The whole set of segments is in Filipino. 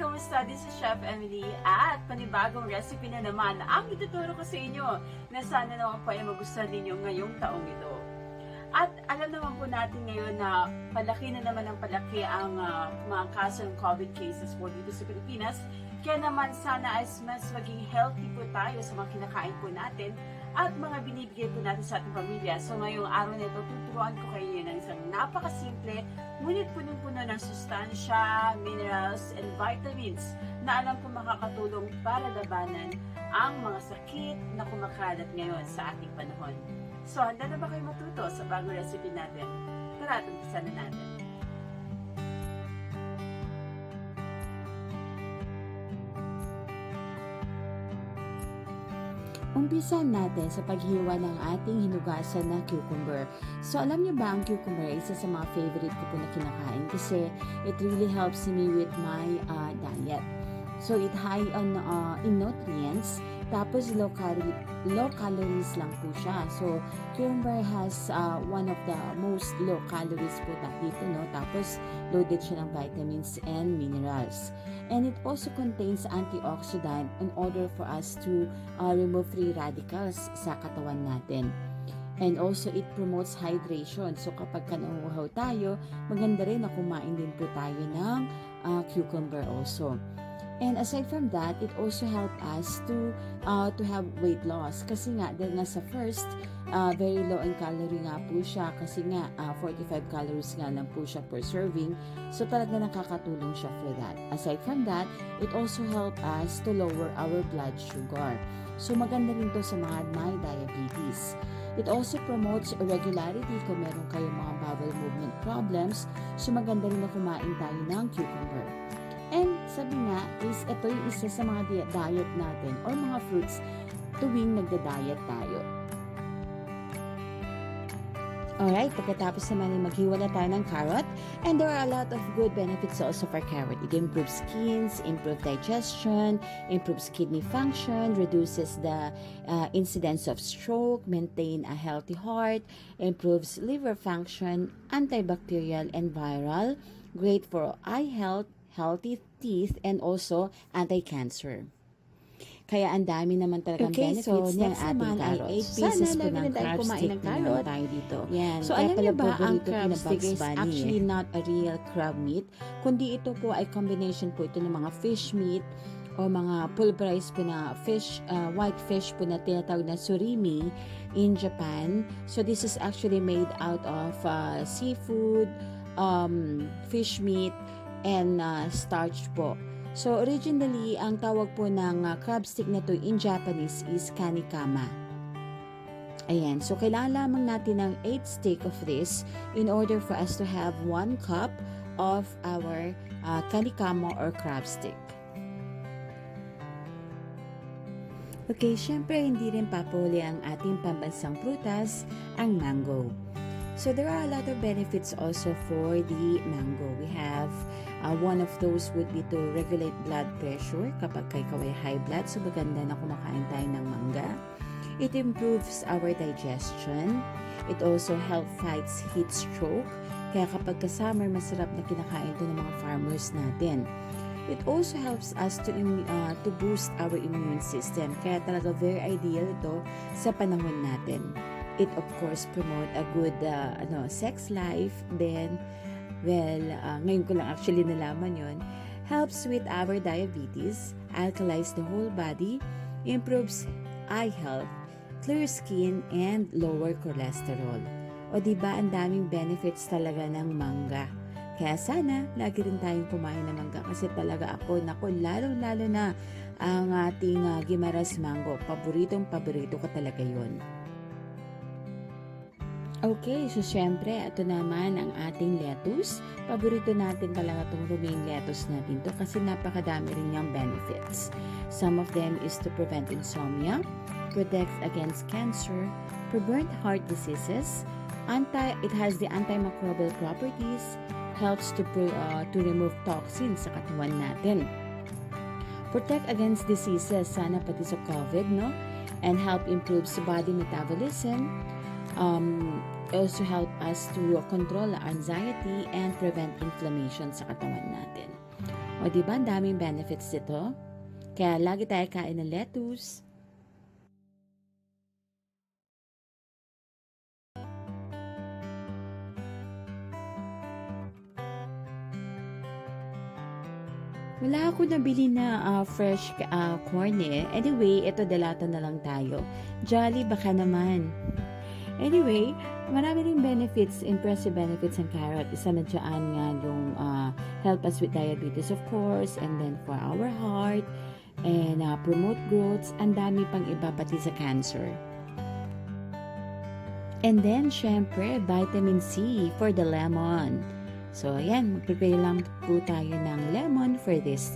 Kamusta? This is Chef Emily at panibagong recipe na naman ang ituturo ko sa inyo na sana naman po ay magustuhan ninyo ngayong taong ito. At alam naman po natin ngayon na palaki na naman ang palaki ang mga kaso ng COVID cases po dito sa Pilipinas. Kaya naman sana ay mas maging healthy po tayo sa mga kinakain po natin at mga binibigay po natin sa ating pamilya. So ngayong araw na ito, tuturuan ko kayo ng isang napakasimple, ngunit punong-puno ng sustansya, minerals, and vitamins na alam ko makakatulong para labanan ang mga sakit na kumakalat ngayon sa ating panahon. So handa na ba kayo matuto sa bagong recipe natin? Tara, umpisan na natin. Umpisan natin sa paghiwa ng ating hinugasan na cucumber. So, alam niyo ba ang cucumber ay isa sa mga favorite ko po na kinakain kasi it really helps me with my diet. So, it high on in nutrients, tapos low calories lang po siya. So, cucumber has one of the most low calories po dito, no? Tapos, loaded siya ng vitamins and minerals. And it also contains antioxidant in order for us to remove free radicals sa katawan natin. And also, it promotes hydration. So, kapag nauuhaw tayo, maganda rin na kumain din po tayo ng cucumber also. And aside from that, it also helps us to have weight loss. Kasi nga, dahil nga sa first, very low in calorie nga po siya. Kasi nga, 45 calories nga lang po siya per serving. So, talaga nakakatulong siya for that. Aside from that, it also helps us to lower our blood sugar. So, maganda rin to sa mga may diabetes. It also promotes regularity kung meron kayong mga bowel movement problems. So, maganda rin na kumain tayo ng cucumber. And sabi nga is ito yung isa sa mga diet natin or mga fruits tuwing nagda-diet tayo. Alright, pagkatapos naman ay maghiwa na tayo ng carrot, and there are a lot of good benefits also for carrot. It improves skins, improves digestion, improves kidney function, reduces the incidence of stroke, maintain a healthy heart, improves liver function, antibacterial and viral, great for eye health, healthy teeth, and also anti-cancer. Kaya ang dami naman talagang benefits ng ating carrots. 8 pieces po ng crab stick naman tayo dito. Yan. So, alam niyo ba, ang crab stick is actually not a real crab meat, kundi ito po ay combination po ito ng mga fish meat o mga pulverized po na fish, white fish po na tinatawag na surimi in Japan. So, this is actually made out of seafood, fish meat, and starch po. So, originally, ang tawag po ng crab stick na to in Japanese is Kani. Ayan. So, kailangan lamang natin ng 8 stick of this in order for us to have 1 cup of our Kani or crab stick. Okay, syempre, hindi rin papuli ang ating pambansang prutas, ang mango. So, there are a lot of benefits also for the mango. We have one of those would be to regulate blood pressure kapag ikaw ay high blood. So, maganda na kumakain tayo ng mangga. It improves our digestion. It also helps fights heat stroke. Kaya kapag ka-summer, masarap na kinakain ito ng mga farmers natin. It also helps us to boost our immune system. Kaya talaga very ideal ito sa panahon natin. It of course promote a good sex life. Then, ngayon ko lang actually nalaman yon. Helps with our diabetes, alkalize the whole body, improves eye health, clear skin, and lower cholesterol. O diba, ang daming benefits talaga ng mangga. Kaya sana, lagi rin tayong kumain ng mangga kasi talaga lalo-lalo na ang ating Gimaras mango. Paborito ko talaga yon. Okay, so syempre, ito naman ang ating lettuce. Paborito natin talaga itong Romaine lettuce natin to kasi napakadami rin niyang benefits. Some of them is to prevent insomnia, protect against cancer, prevent heart diseases, it has the antimicrobial properties, helps to remove toxins sa katawan natin, protect against diseases, sana pati sa COVID, no? And help improves body metabolism, also help us to control anxiety and prevent inflammation sa katawan natin. O diba, ang daming benefits dito. Kaya lagi tayo kain ng lettuce. Wala ako nabili na fresh corn eh. Anyway, ito dalata na lang tayo. Jolly, baka naman. Anyway, marami ring benefits, impressive benefits ng carrot. Isa na dyan nga yung help us with diabetes of course, and then for our heart, and promote growth. Ang dami pang iba pati sa cancer. And then, syempre, vitamin C for the lemon. So, ayan, mag-prepare lang po tayo ng lemon for this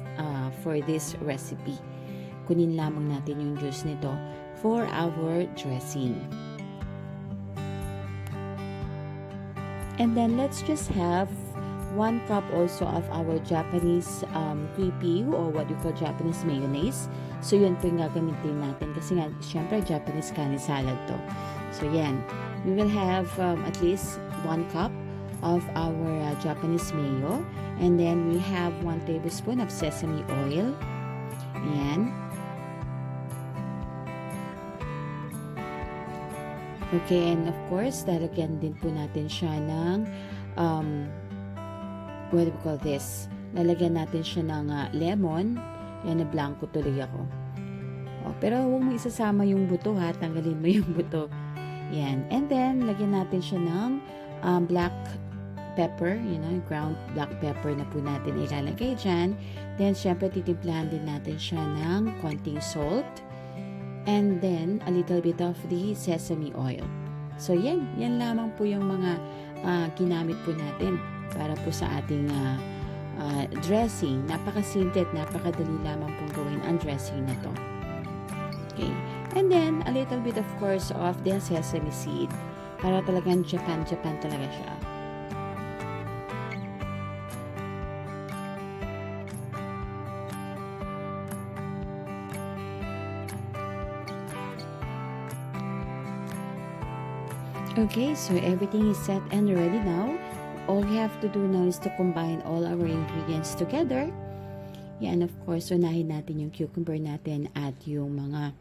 recipe. Kunin lamang natin yung juice nito for our dressing. And then, let's just have 1 cup also of our Japanese Kwipie or what you call Japanese mayonnaise. So, yun po yung gagamitin natin kasi nga, syempre, japanesekanisalad to. So, yan. We will have at least 1 cup of our Japanese mayo, and then we have 1 tablespoon of sesame oil. Ayan. Okay, and of course, lalagyan din po natin siya ng what do we call this? Lalagyan natin siya ng lemon. Yan, na blanco tuloy ako. Pero huwag mo isasama yung buto ha, tanggalin mo yung buto. Yan. And then, lagyan natin siya ng black pepper, ground black pepper na po natin ilalagay dyan. Then, syempre, titimplahan din natin siya ng konting salt. And then, a little bit of the sesame oil. So, yan lamang po yung mga ginamit po natin para po sa ating dressing. Napakasimple at napakadali lamang pong gawin ang dressing na to. Okay. And then, a little bit, of course, of the sesame seed. Para talagang Japan talaga siya. Okay, so everything is set and ready now. All we have to do now is to combine all our ingredients together. Yan, of course, unahin natin yung cucumber natin at yung mga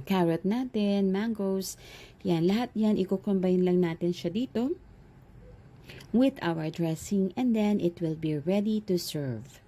carrot natin, mangoes. Yan, lahat yan, i-combine lang natin siya dito with our dressing, and then it will be ready to serve.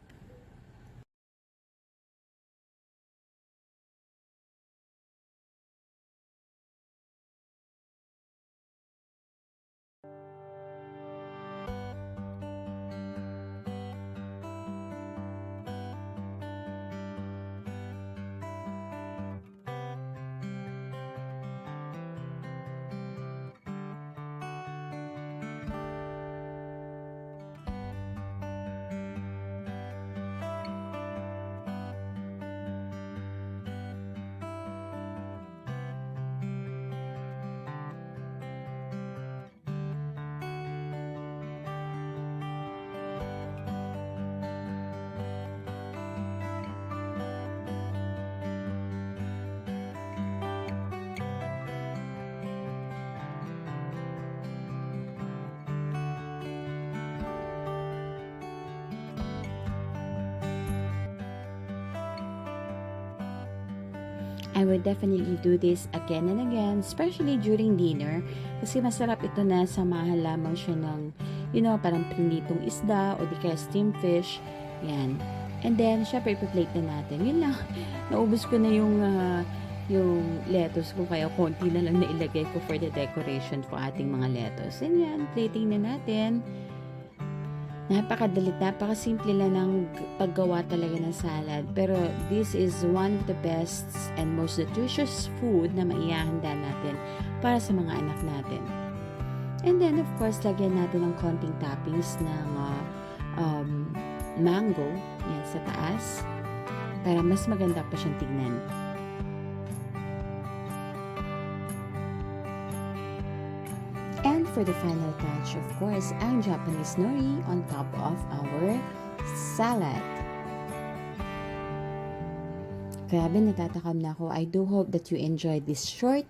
I would definitely do this again and again, especially during dinner, kasi masarap ito na samahan lamang siya ng, parang prinitong isda o di kaya steamed fish. Yan. And then, syempre, ipi-plate na natin. Yun lang. Naubos ko na yung lettuce ko, kaya konti na lang na ilagay ko for the decoration for ating mga lettuce. And yan, plating na natin. Napakadalit, napakasimple lang ng paggawa talaga ng salad. Pero this is one of the best and most nutritious food na maihahanda natin para sa mga anak natin. And then, of course, lagyan natin ng konting toppings ng mango yan sa taas para mas maganda pa siyang tignan. And for the final touch, of course, ang Japanese nori on top of our salad. Grabe, natatakam na ako. I do hope that you enjoyed this short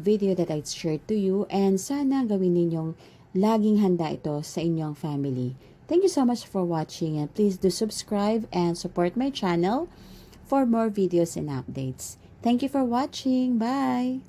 video that I shared to you. And sana gawin ninyong laging handa ito sa inyong family. Thank you so much for watching, and please do subscribe and support my channel for more videos and updates. Thank you for watching. Bye!